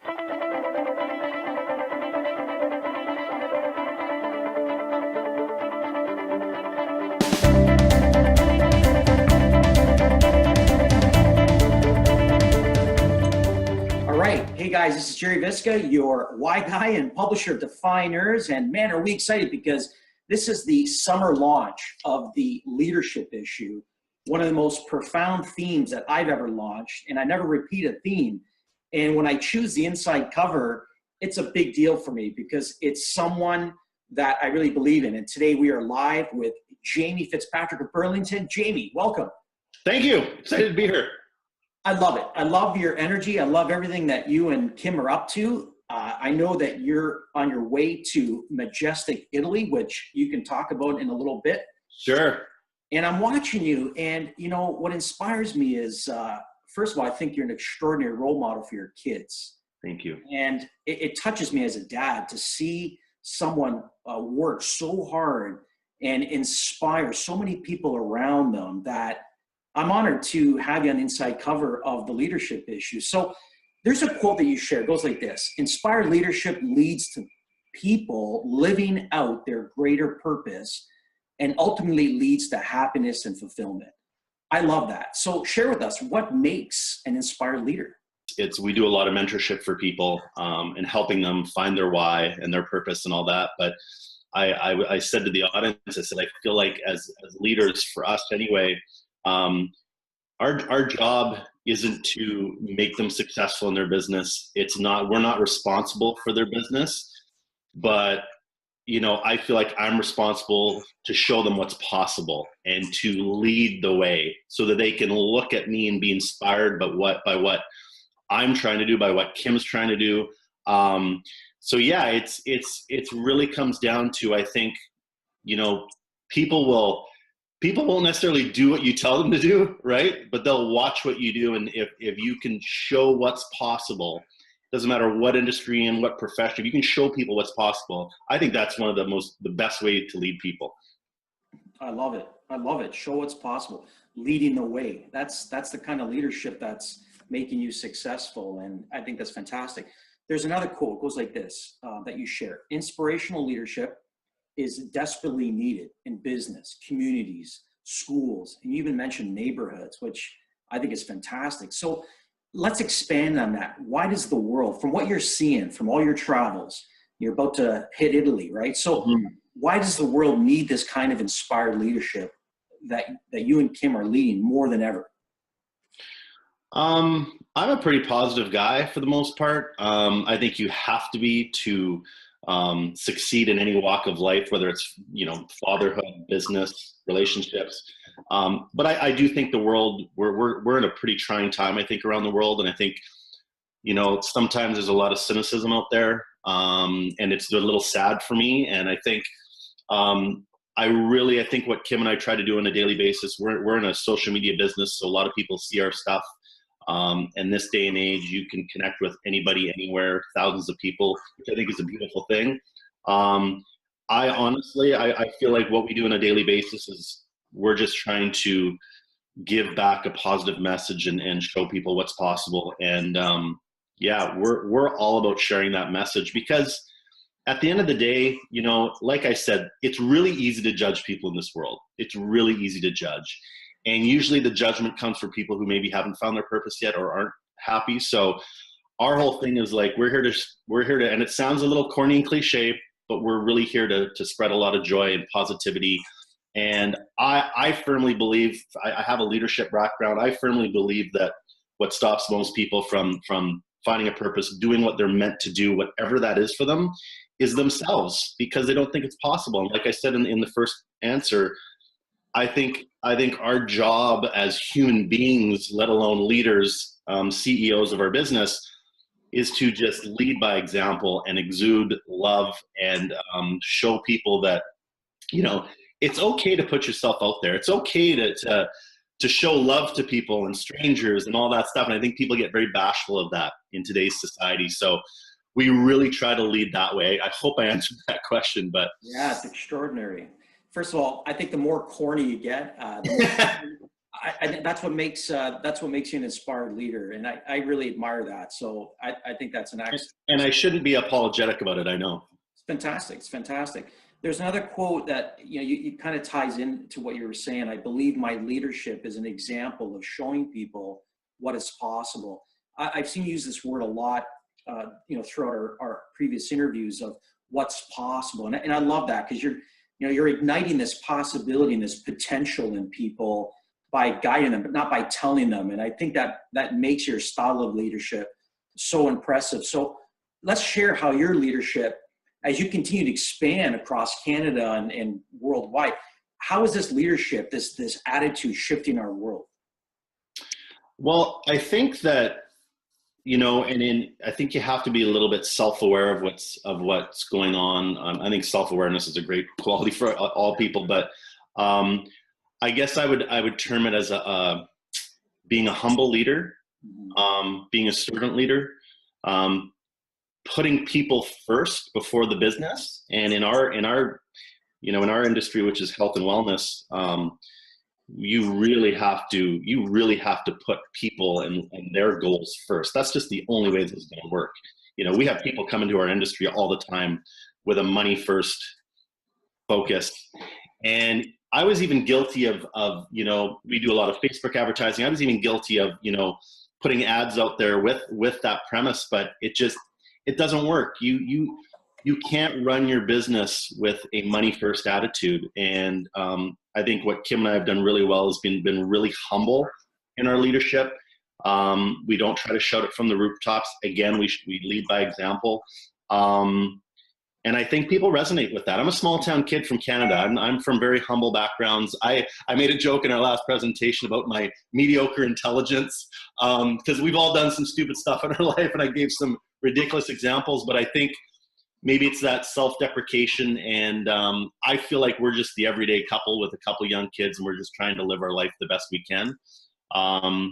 All right. Hey guys, this is Jerry Visca, your Y guy and publisher of Defyeneurs. And man, are we excited because this is the summer launch of the Leadership Issue, one of the most profound themes that I've ever launched. And I never repeat a theme. And when I choose the inside cover, it's a big deal for me because it's someone that I really believe in. And today we are live with Jamie Fitzpatrick of Burlington. Jamie, welcome. Thank you. Excited to be here. I love it. I love your energy. I love everything that you and Kim are up to. I know that you're on your way to majestic Italy, which you can talk about in a little bit. Sure. And I'm watching you, and you know what inspires me is, first of all, I think you're an extraordinary role model for your kids. Thank you. And it touches me as a dad to see someone work so hard and inspire so many people around them that I'm honored to have you on the inside cover of the Leadership Issue. So there's a quote that you share. It goes like this: inspired leadership leads to people living out their greater purpose and ultimately leads to happiness and fulfillment. I love that. So share with us, what makes an inspired leader? We do a lot of mentorship for people and helping them find their why and their purpose and all that. But I said to the audience, I said, I feel like as leaders, for us anyway, our job isn't to make them successful in their business. We're not responsible for their business, but I feel like I'm responsible to show them what's possible and to lead the way so that they can look at me and be inspired by what I'm trying to do, by what Kim's trying to do. So yeah, it's really comes down to, I think, people won't necessarily do what you tell them to do, right? But they'll watch what you do. And if you can show what's possible, doesn't matter what industry and what profession, if you can show people what's possible, I think that's one of the best way to lead people. I love it. I love it. Show what's possible. Leading the way. That's the kind of leadership that's making you successful. And I think that's fantastic. There's another quote, it goes like this, that you share. Inspirational leadership is desperately needed in business, communities, schools, and you even mentioned neighborhoods, which I think is fantastic. So let's expand on that. Why does the world, from what you're seeing, from all your travels, you're about to hit Italy, right? So why does the world need this kind of inspired leadership that you and Kim are leading more than ever? I'm a pretty positive guy for the most part. I think you have to be to succeed in any walk of life, whether it's, fatherhood, business, relationships. But I do think the world, we're in a pretty trying time, I think, around the world. And I think, sometimes there's a lot of cynicism out there. And it's a little sad for me. And I think, I think what Kim and I try to do on a daily basis, we're in a social media business. So a lot of people see our stuff. And this day and age, you can connect with anybody, anywhere, thousands of people, which I think is a beautiful thing. I honestly feel like what we do on a daily basis is we're just trying to give back a positive message and show people what's possible. And we're all about sharing that message because at the end of the day, like I said, it's really easy to judge people in this world. It's really easy to judge. And usually the judgment comes for people who maybe haven't found their purpose yet or aren't happy. So our whole thing is like, we're here to, and it sounds a little corny and cliche, but we're really here to spread a lot of joy and positivity. And I firmly believe, I have a leadership background. I firmly believe that what stops most people from finding a purpose, doing what they're meant to do, whatever that is for them, is themselves, because they don't think it's possible. And like I said in the first answer, I think our job as human beings, let alone leaders, CEOs of our business, is to just lead by example and exude love and show people that, it's okay to put yourself out there. It's okay to show love to people and strangers and all that stuff. And I think people get very bashful of that in today's society. So we really try to lead that way. I hope I answered that question, but yeah, it's extraordinary. First of all, I think the more corny you get, that's what makes you an inspired leader, and I really admire that. So I think that's an excellent. And I shouldn't be apologetic about it. I know. It's fantastic. It's fantastic. There's another quote that you kind of ties into what you were saying. I believe my leadership is an example of showing people what is possible. I've seen you use this word a lot, throughout our previous interviews of what's possible, and I love that because you're igniting this possibility and this potential in people by guiding them, but not by telling them. And I think that makes your style of leadership so impressive. So let's share how your leadership, as you continue to expand across Canada and worldwide, how is this leadership, this attitude shifting our world? Well, I think that, I think you have to be a little bit self-aware of what's going on. I think self-awareness is a great quality for all people, but I guess I would term it as being a humble leader, being a servant leader, putting people first before the business. And in our industry, which is health and wellness, you really have to put people and their goals first. That's just the only way this is going to work. We have people come into our industry all the time with a money first focus. And I was even guilty of we do a lot of Facebook advertising. I was even guilty of, putting ads out there with that premise, but it doesn't work. You can't run your business with a money first attitude. And I think what Kim and I have done really well has been really humble in our leadership. We don't try to shout it from the rooftops. Again, we lead by example. And I think people resonate with that. I'm a small town kid from Canada. I'm from very humble backgrounds. I made a joke in our last presentation about my mediocre intelligence because we've all done some stupid stuff in our life, and I gave some ridiculous examples, but I think maybe it's that self-deprecation, and I feel like we're just the everyday couple with a couple young kids, and we're just trying to live our life the best we can. I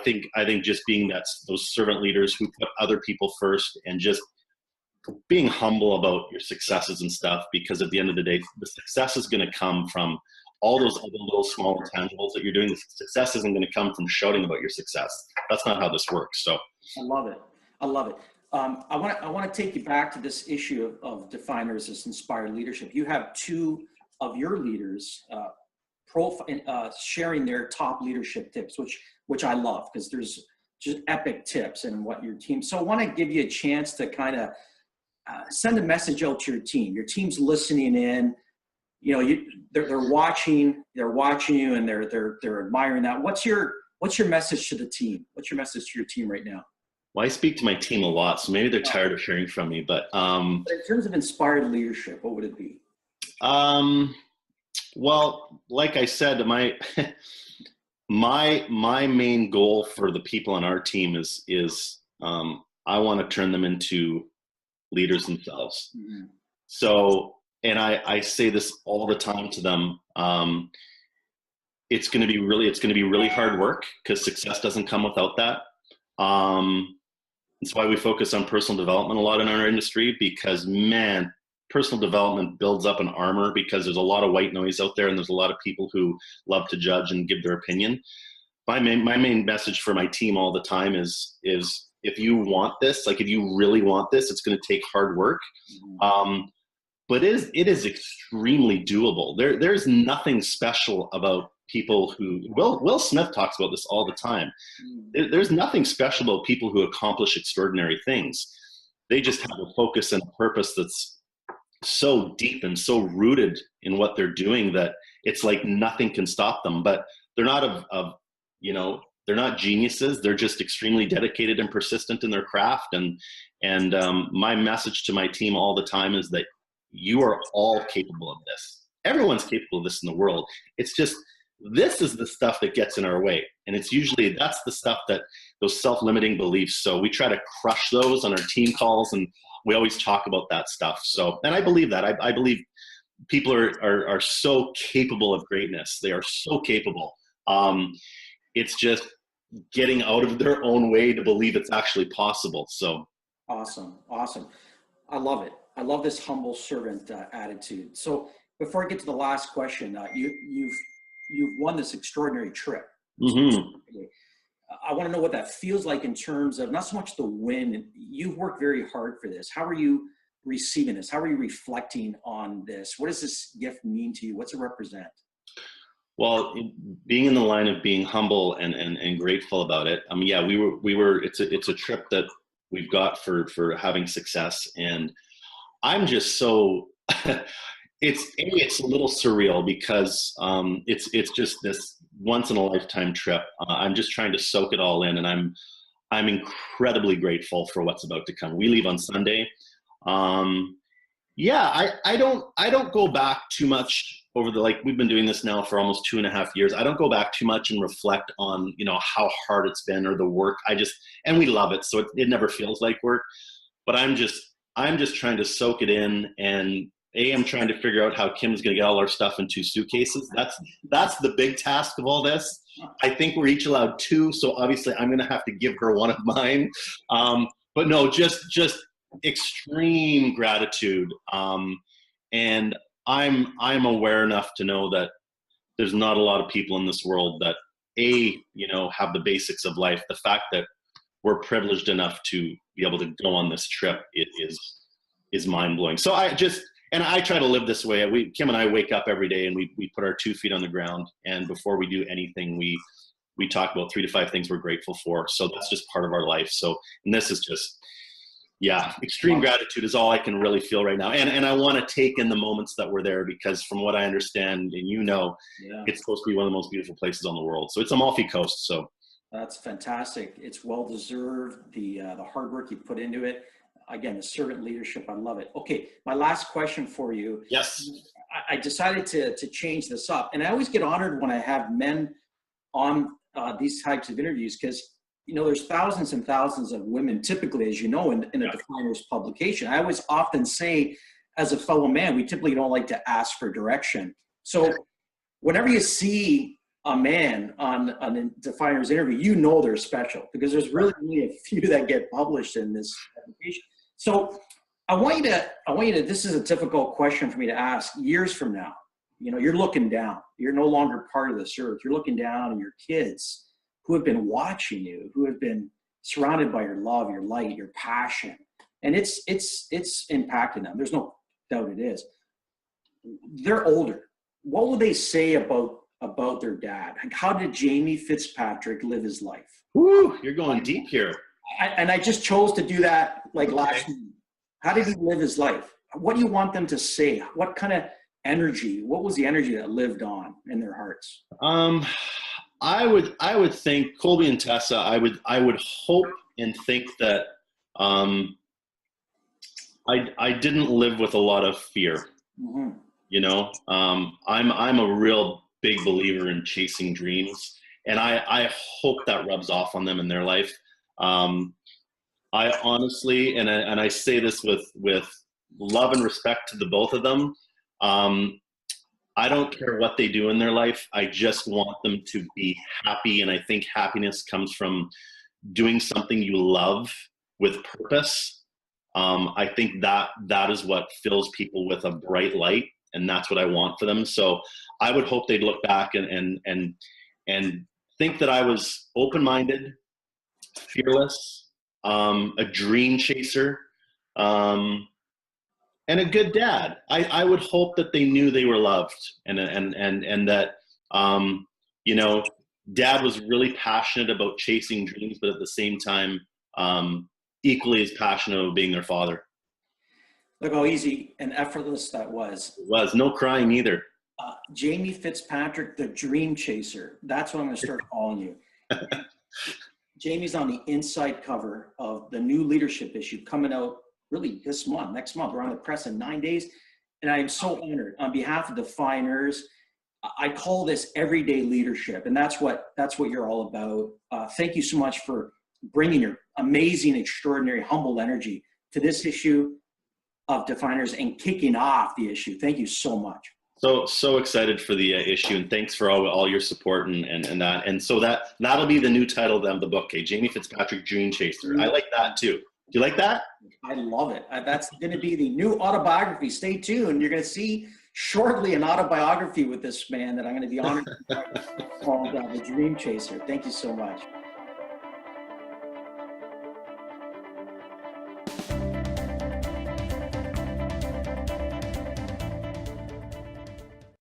think just being those servant leaders who put other people first, and just being humble about your successes and stuff, because at the end of the day, the success is going to come from all those other little small intangibles that you're doing. The success isn't going to come from shouting about your success. That's not how this works. So I love it. I want to take you back to this issue of Defyeneurs, this inspired leadership. You have two of your leaders sharing their top leadership tips, which I love, because there's just epic tips in what your team. So I want to give you a chance to kind of send a message out to your team. Your team's listening in. They're watching you, and they're admiring that. What's your message to the team? What's your message to your team right now? Well, I speak to my team a lot, so maybe they're tired of hearing from me. But in terms of inspired leadership, what would it be? Well, like I said, my main goal for the people on our team is I want to turn them into leaders themselves. Mm-hmm. So, and I say this all the time to them. It's going to be really hard work, because success doesn't come without that. That's why we focus on personal development a lot in our industry, because personal development builds up an armor, because there's a lot of white noise out there, and there's a lot of people who love to judge and give their opinion. My main message for my team all the time is if you want this, like if you really want this, it's going to take hard work. But it is extremely doable. There's nothing special about people who, Will Smith talks about this all the time. There's nothing special about people who accomplish extraordinary things. They just have a focus and a purpose that's so deep and so rooted in what they're doing that it's like nothing can stop them. But they're not they're not geniuses. They're just extremely dedicated and persistent in their craft. And my message to my team all the time is that you are all capable of this. Everyone's capable of this in the world. It's just, this is the stuff that gets in our way. And it's usually, that's the stuff that, those self-limiting beliefs. So we try to crush those on our team calls, and we always talk about that stuff. So, and I believe that. I believe people are so capable of greatness. They are so capable. It's just getting out of their own way to believe it's actually possible. So awesome. I love it. I love this humble servant attitude. So before I get to the last question, you've won this extraordinary trip. Mm-hmm. I want to know what that feels like in terms of not so much the win. You've worked very hard for this. How are you receiving this? How are you reflecting on this? What does this gift mean to you? What's it represent? Well, being in the line of being humble and grateful about it. I mean, yeah, we were. It's a trip that we've got for having success, and I'm just so. It's a little surreal because it's just this once in a lifetime trip. I'm just trying to soak it all in, and I'm incredibly grateful for what's about to come. We leave on Sunday. Yeah, I don't go back too much over we've been doing this now for almost 2.5 years. I don't go back too much and reflect on, how hard it's been or the work. And we love it. So it never feels like work, but I'm just trying to soak it in. And I'm trying to figure out how Kim's going to get all our stuff in 2 suitcases. That's the big task of all this. I think we're each allowed 2. So obviously I'm going to have to give her one of mine. But no, just extreme gratitude. And I'm aware enough to know that there's not a lot of people in this world that have the basics of life. The fact that we're privileged enough to be able to go on this trip, it is mind blowing. So I try to live this way. Kim and I wake up every day and we put our 2 feet on the ground. And before we do anything, we talk about 3 to 5 things we're grateful for. So that's just part of our life. So, and this is just, extreme gratitude is all I can really feel right now. And I want to take in the moments that we're there, because from what I understand, and it's supposed to be one of the most beautiful places on the world. So it's Amalfi Coast. So that's fantastic. It's well-deserved, the hard work you put into it. Again, the servant leadership, I love it. Okay, my last question for you. Yes. I decided to change this up. And I always get honored when I have men on these types of interviews, because there's thousands and thousands of women, typically, as you know, in a Defyeneurs publication. I always often say, as a fellow man, we typically don't like to ask for direction. So whenever you see a man on a Defyeneurs interview, they're special, because there's really only a few that get published in this publication. So I want you to, this is a difficult question for me to ask. Years from now, you're looking down. You're no longer part of this earth. You're looking down on your kids who have been watching you, who have been surrounded by your love, your light, your passion. And it's impacting them. There's no doubt it is. They're older. What will they say about their dad? How did Jamie Fitzpatrick live his life? Woo, you're going deep here. And I just chose to do that last week. How did he live his life? What do you want them to say? What kind of energy? What was the energy that lived on in their hearts? I would think, Colby and Tessa, I would hope and think that I didn't live with a lot of fear. Mm-hmm. I'm a real big believer in chasing dreams, and I hope that rubs off on them in their life. I honestly, and I say this with love and respect to the both of them. I don't care what they do in their life. I just want them to be happy. And I think happiness comes from doing something you love with purpose. I think that is what fills people with a bright light. And that's what I want for them. So I would hope they'd look back and think that I was open-minded, fearless, a dream chaser, and a good dad. I would hope that they knew they were loved, and that dad was really passionate about chasing dreams, but at the same time equally as passionate about being their father. Look how easy and effortless that was. It was. No crying either. Jamie Fitzpatrick, the dream chaser. That's what I'm going to start calling you. Jamie's on the inside cover of the new Leadership Issue, coming out really next month. We're on the press in 9 days. And I am so honored on behalf of Defyeneurs. I call this everyday leadership, and that's what you're all about. Thank you so much for bringing your amazing, extraordinary, humble energy to this issue of Defyeneurs and kicking off the issue. Thank you so much. So excited for the issue, and thanks for all your support and that. And so that'll be the new title of the book, Jamie Fitzpatrick, Dream Chaser. I like that too. Do you like that? I love it. That's going to be the new autobiography. Stay tuned. You're going to see shortly an autobiography with this man that I'm going to be honored to write called The Dream Chaser. Thank you so much.